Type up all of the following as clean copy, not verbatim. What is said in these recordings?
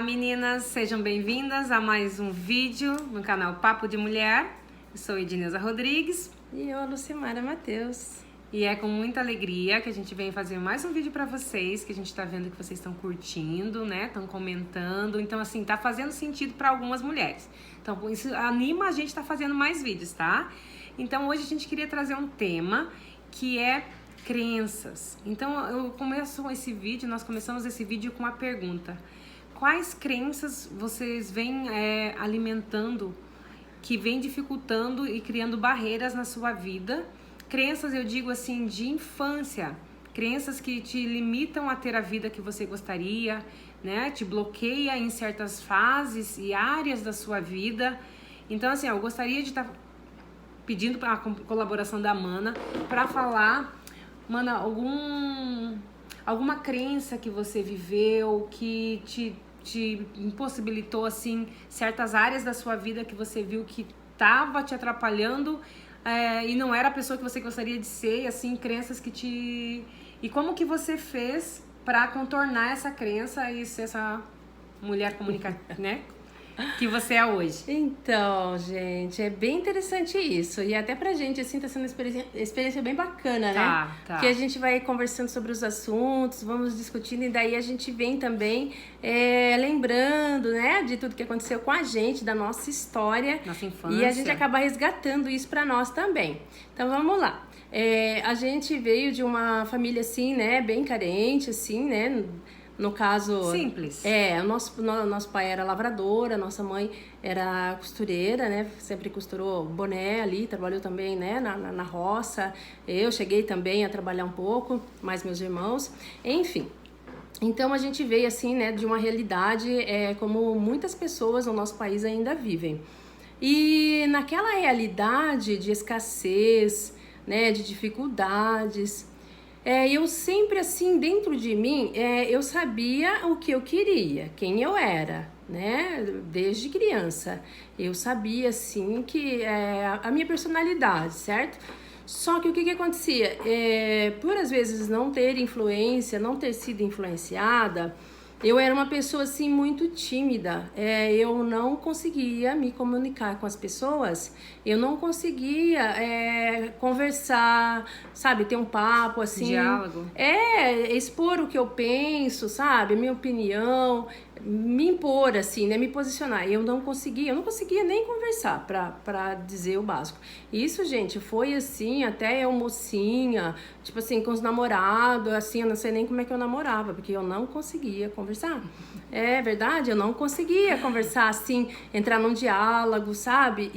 Meninas, sejam bem-vindas a mais um vídeo no canal Papo de Mulher. Eu sou Edneuza Rodrigues. E eu, a Lucimara Matheus. E é com muita alegria que a gente vem fazer mais um vídeo pra vocês, que a gente tá vendo que vocês estão curtindo, né? Estão comentando. Então, assim, tá fazendo sentido pra algumas mulheres. Então, isso anima a gente a tá fazendo mais vídeos, tá? Então, hoje a gente queria trazer um tema que é crenças. Então, nós começamos esse vídeo com uma pergunta. Quais crenças vocês vêm alimentando, que vêm dificultando e criando barreiras na sua vida? Crenças, eu digo assim, de infância. Crenças que te limitam a ter a vida que você gostaria, né? Te bloqueia em certas fases e áreas da sua vida. Então, assim, eu gostaria de estar pedindo a colaboração da Mana para falar, Mana, alguma crença que você viveu que te impossibilitou, assim, certas áreas da sua vida que você viu que estava te atrapalhando e não era a pessoa que você gostaria de ser, assim, crenças que te... E como que você fez para contornar essa crença e ser essa mulher comunicativa, né? Que você é hoje. Então, gente, é bem interessante isso. E até pra gente, assim, tá sendo uma experiência bem bacana, né? Tá. Que a gente vai conversando sobre os assuntos, vamos discutindo, e daí a gente vem também lembrando, né, de tudo que aconteceu com a gente, da nossa história. Nossa infância. E a gente acaba resgatando isso pra nós também. Então, vamos lá. A gente veio de uma família, assim, né, bem carente, assim, né? No caso... Simples. O nosso pai era lavrador, a nossa mãe era costureira, né? Sempre costurou boné ali, trabalhou também, né? Na roça. Eu cheguei também a trabalhar um pouco, mais meus irmãos. Enfim, então a gente veio assim, né? De uma realidade como muitas pessoas no nosso país ainda vivem. E naquela realidade de escassez, né? De dificuldades... eu sempre, assim, dentro de mim, eu sabia o que eu queria, quem eu era, né? Desde criança. Eu sabia, assim, que a minha personalidade, certo? Só que o que acontecia? Por, às vezes, não ter influência, não ter sido influenciada... Eu era uma pessoa, assim, muito tímida. Eu não conseguia me comunicar com as pessoas. Eu não conseguia conversar, sabe? Ter um papo, assim... Diálogo. Expor o que eu penso, sabe? A minha opinião... Me impor, assim, né? Me posicionar. Eu não conseguia nem conversar pra dizer o básico. Isso, gente, foi assim, até eu mocinha, tipo assim, com os namorados, assim, eu não sei nem como é que eu namorava, porque eu não conseguia conversar. É verdade, eu não conseguia conversar, assim, entrar num diálogo, sabe?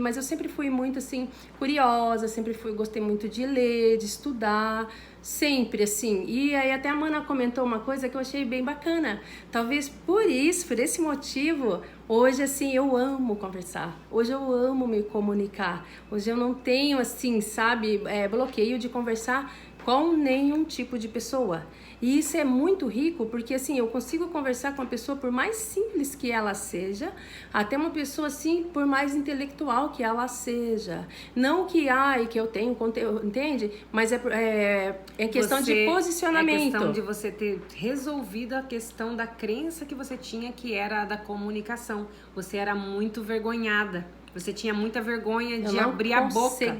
Mas eu sempre fui muito, assim, curiosa, gostei muito de ler, de estudar, sempre, assim. E aí até a Mana comentou uma coisa que eu achei bem bacana. Talvez por esse motivo, hoje, assim, eu amo conversar. Hoje eu amo me comunicar. Hoje eu não tenho, assim, sabe, bloqueio de conversar com nenhum tipo de pessoa. E isso é muito rico, porque assim, eu consigo conversar com uma pessoa por mais simples que ela seja, até uma pessoa assim, por mais intelectual que ela seja. Não que eu tenho conteúdo, entende? Mas é questão de posicionamento. É questão de você ter resolvido a questão da crença que você tinha, que era a da comunicação. Você era muito vergonhada. Você tinha muita vergonha de abrir a boca.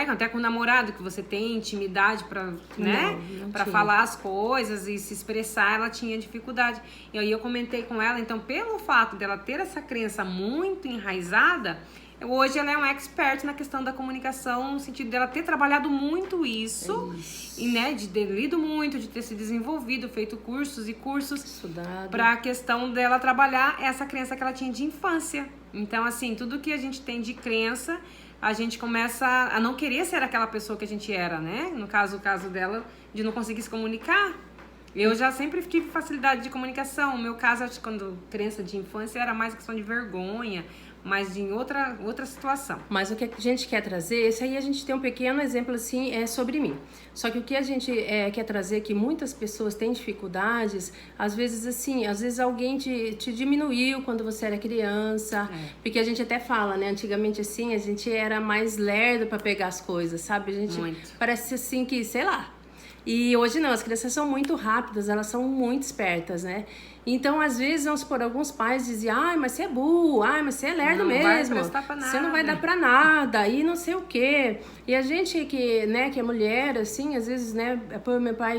Até com o namorado, que você tem intimidade para falar as coisas e se expressar, ela tinha dificuldade. E aí eu comentei com ela, então, pelo fato dela ter essa crença muito enraizada, hoje ela é uma expert na questão da comunicação, no sentido dela ter trabalhado muito isso. E, né, de ter lido muito, de ter se desenvolvido, feito cursos estudado, para a questão dela trabalhar essa crença que ela tinha de infância. Então, assim, tudo que a gente tem de crença, a gente começa a não querer ser aquela pessoa que a gente era, né? No caso, o caso dela, de não conseguir se comunicar. Eu já sempre tive facilidade de comunicação. O meu caso, acho que quando crença de infância, era mais questão de vergonha, mas em outra situação. Mas o que a gente quer trazer, esse aí a gente tem um pequeno exemplo assim, sobre mim. Só que o que a gente quer trazer, que muitas pessoas têm dificuldades, às vezes alguém te diminuiu quando você era criança, porque a gente até fala, né, antigamente assim, a gente era mais lerdo para pegar as coisas, sabe? A gente parece assim que, sei lá, E hoje não, as crianças são muito rápidas, elas são muito espertas, né? Então, às vezes, vamos supor, alguns pais diziam, ai, mas você é burro, ai, mas você é lerdo mesmo, vai prestar pra nada. Você não vai dar pra nada, e não sei o quê. E a gente que, né, que é mulher, assim, às vezes, né, meu pai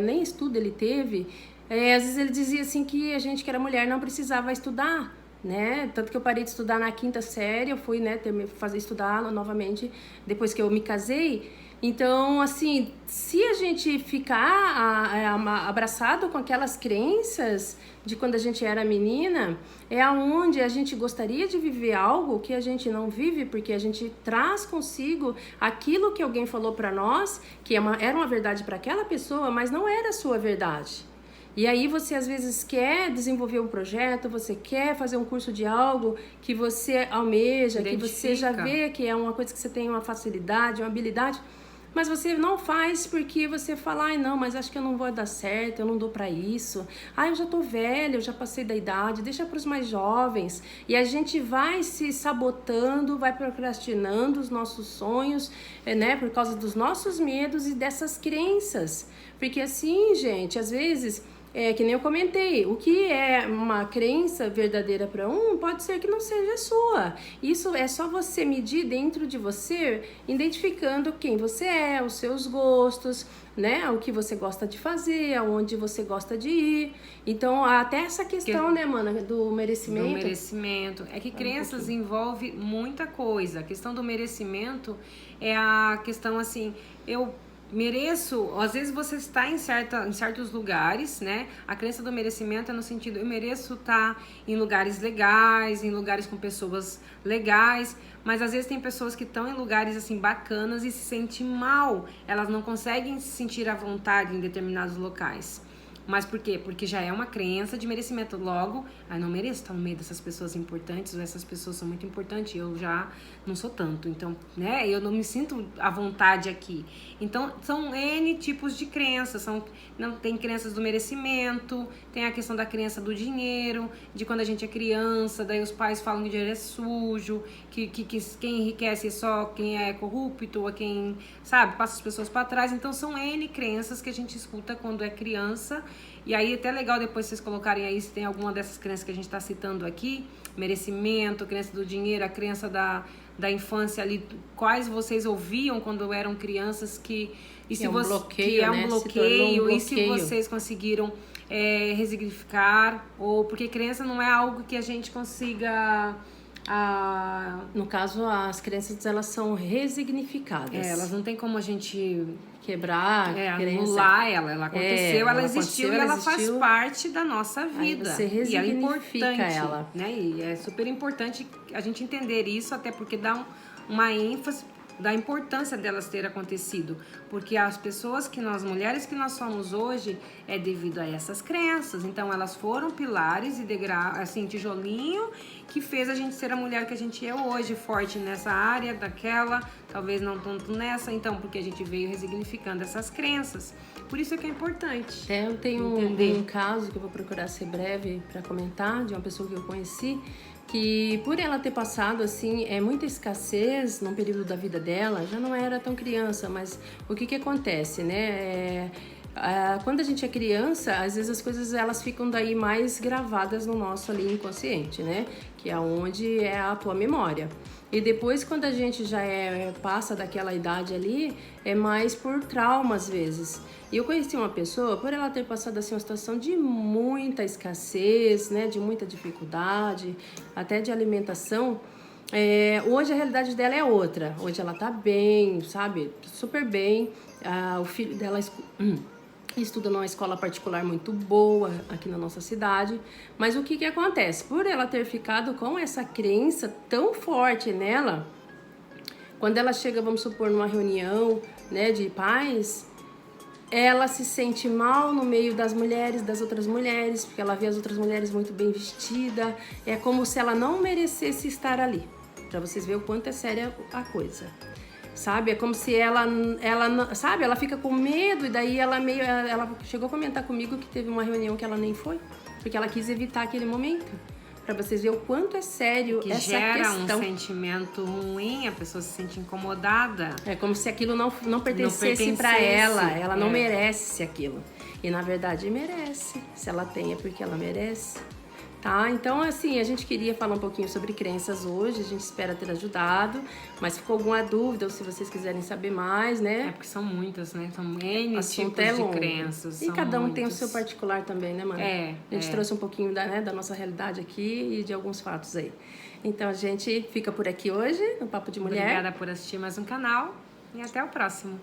nem estudo ele teve, às vezes ele dizia assim que a gente que era mulher não precisava estudar, né? Tanto que eu parei de estudar na 5ª série, eu fui, né, fazer estudar novamente depois que eu me casei. Então, assim, se a gente ficar abraçado com aquelas crenças de quando a gente era menina, é aonde a gente gostaria de viver algo que a gente não vive, porque a gente traz consigo aquilo que alguém falou para nós, que era uma verdade para aquela pessoa, mas não era a sua verdade. E aí você às vezes quer desenvolver um projeto, você quer fazer um curso de algo que você almeja, que você já vê que é uma coisa que você tem uma facilidade, uma habilidade, mas você não faz porque você fala, ai não, mas acho que eu não vou dar certo, eu não dou pra isso. Ai, eu já tô velha, eu já passei da idade, deixa pros mais jovens. E a gente vai se sabotando, vai procrastinando os nossos sonhos, né, por causa dos nossos medos e dessas crenças. Porque assim, gente, às vezes... que nem eu comentei, o que é uma crença verdadeira para pode ser que não seja sua. Isso é só você medir dentro de você, identificando quem você é, os seus gostos, né? O que você gosta de fazer, aonde você gosta de ir. Então, até essa questão, né, mana, do merecimento. Do merecimento. É que crenças envolve muita coisa. A questão do merecimento é a questão assim, eu mereço, às vezes você está em certos lugares, né? A crença do merecimento é no sentido, eu mereço estar em lugares legais, em lugares com pessoas legais, mas às vezes tem pessoas que estão em lugares assim bacanas e se sentem mal, elas não conseguem se sentir à vontade em determinados locais. Mas por quê? Porque já é uma crença de merecimento. Logo, não mereço estar no meio dessas pessoas importantes, ou essas pessoas são muito importantes, eu já não sou tanto. Então, né, eu não me sinto à vontade aqui. Então, são N tipos de crenças. Tem crenças do merecimento, tem a questão da crença do dinheiro, de quando a gente é criança, daí os pais falam que o dinheiro é sujo, que quem enriquece é só quem é corrupto, ou quem, sabe, passa as pessoas para trás. Então, são N crenças que a gente escuta quando é criança. E aí até legal depois vocês colocarem aí se tem alguma dessas crenças que a gente está citando aqui, merecimento, crença do dinheiro, a crença da infância ali, quais vocês ouviam quando eram crianças é um bloqueio, um bloqueio, e se vocês conseguiram resignificar, ou porque crença não é algo que a gente consiga... No caso, as crenças, elas são resignificadas. Elas não tem como a gente quebrar, anular ela aconteceu, ela existiu e ela faz parte da nossa vida. Aí você resignifica e é importante, ela. Né? E é super importante a gente entender isso, até porque dá uma ênfase da importância delas ter acontecido, porque as pessoas mulheres que nós somos hoje é devido a essas crenças. Então elas foram pilares e assim, tijolinho que fez a gente ser a mulher que a gente é hoje, forte nessa área, daquela, talvez não tanto nessa, então, porque a gente veio resignificando essas crenças. Por isso é que é importante. Eu tenho um caso que eu vou procurar ser breve para comentar, de uma pessoa que eu conheci, que por ela ter passado assim muita escassez num período da vida dela, já não era tão criança, mas o que acontece, né? Quando a gente é criança, às vezes as coisas elas ficam daí mais gravadas no nosso ali inconsciente, né? Que é onde é a tua memória. E depois, quando a gente já passa daquela idade ali, é mais por trauma às vezes. E eu conheci uma pessoa, por ela ter passado assim uma situação de muita escassez, né, de muita dificuldade, até de alimentação. Hoje a realidade dela é outra. Hoje ela tá bem, sabe, super bem. O filho dela estuda numa escola particular muito boa aqui na nossa cidade. Mas o que acontece? Por ela ter ficado com essa crença tão forte nela, quando ela chega, vamos supor, numa reunião, né, de pais, ela se sente mal no meio das outras mulheres, porque ela vê as outras mulheres muito bem vestidas. É como se ela não merecesse estar ali. Pra vocês verem o quanto é séria a coisa. Sabe? É como se ela sabe? Ela fica com medo e daí ela chegou a comentar comigo que teve uma reunião que ela nem foi, porque ela quis evitar aquele momento. para vocês verem o quanto é sério Que essa gera questão. um sentimento ruim, a pessoa se sente incomodada. É como se aquilo não pertencesse para ela não merece aquilo. E na verdade merece, se ela tem é porque ela merece. Tá? Então, assim, a gente queria falar um pouquinho sobre crenças hoje, a gente espera ter ajudado, mas ficou alguma dúvida ou se vocês quiserem saber mais, né? É porque são muitas, né? São N tipos é de longo. crenças. E cada um tem o seu particular também, né, mano? A gente trouxe um pouquinho da nossa realidade aqui e de alguns fatos aí. Então, a gente fica por aqui hoje, no Papo de Mulher. Obrigada por assistir mais um canal e até o próximo.